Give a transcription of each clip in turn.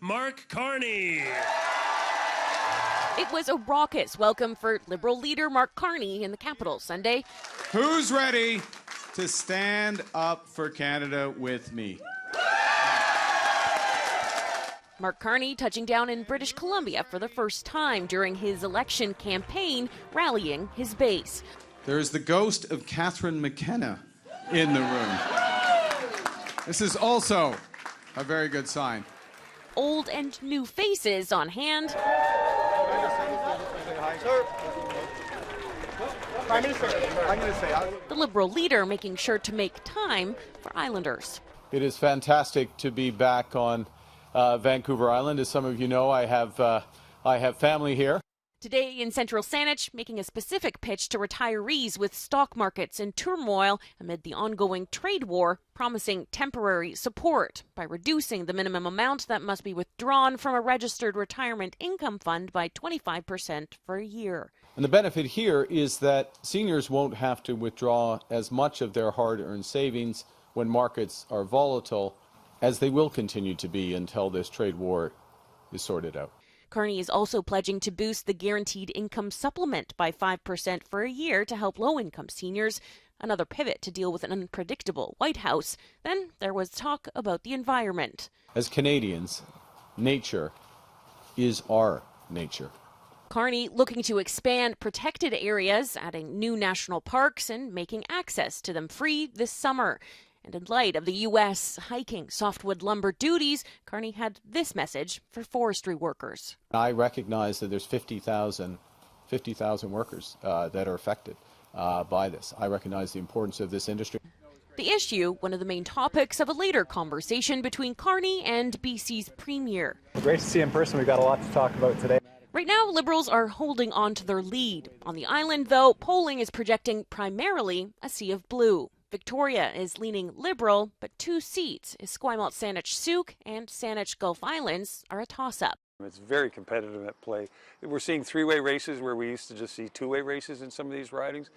Mark Carney. It was a raucous welcome for Liberal leader Mark Carney in the capital Sunday. Who's ready to stand up for Canada with me? Mark Carney touching down in British Columbia for the first time during his election campaign, rallying his base. There is the ghost of Catherine McKenna in the room. This is also a very good sign. Old and new faces on hand. The Liberal leader making sure to make time for Islanders. It is fantastic to be back on Vancouver Island. As some of you know, I have family here. Today in central Saanich, making a specific pitch to retirees with stock markets in turmoil amid the ongoing trade war, promising temporary support by reducing the minimum amount that must be withdrawn from a registered retirement income fund by 25% for a year. And the benefit here is that seniors won't have to withdraw as much of their hard-earned savings when markets are volatile, as they will continue to be until this trade war is sorted out. Carney is also pledging to boost the guaranteed income supplement by 5% for a year to help low-income seniors, another pivot to deal with an unpredictable White House. Then there was talk about the environment. As Canadians, nature is our nature. Carney looking to expand protected areas, adding new national parks and making access to them free this summer. And in light of the U.S. hiking softwood lumber duties, Carney had this message for forestry workers. I recognize that there's 50,000 workers that are affected by this. I recognize the importance of this industry. The issue, one of the main topics of a later conversation between Carney and BC's Premier. Great to see you in person. We've got a lot to talk about today. Right now, Liberals are holding on to their lead. On the island, though, polling is projecting primarily a sea of blue. Victoria is leaning Liberal, but 2 seats, Esquimalt-Saanich-Sooke and Saanich-Gulf Islands, are a toss-up. It's very competitive at play. We're seeing 3-way races where we used to just see 2-way races in some of these ridings.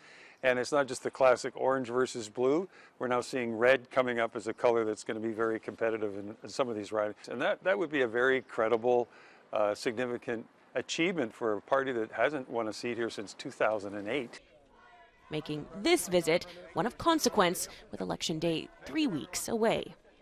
And it's not just the classic orange versus blue. We're now seeing red coming up as a color that's going to be very competitive in some of these ridings. And that would be a very credible, significant achievement for a party that hasn't won a seat here since 2008. Making this visit one of consequence with Election Day 3 weeks away.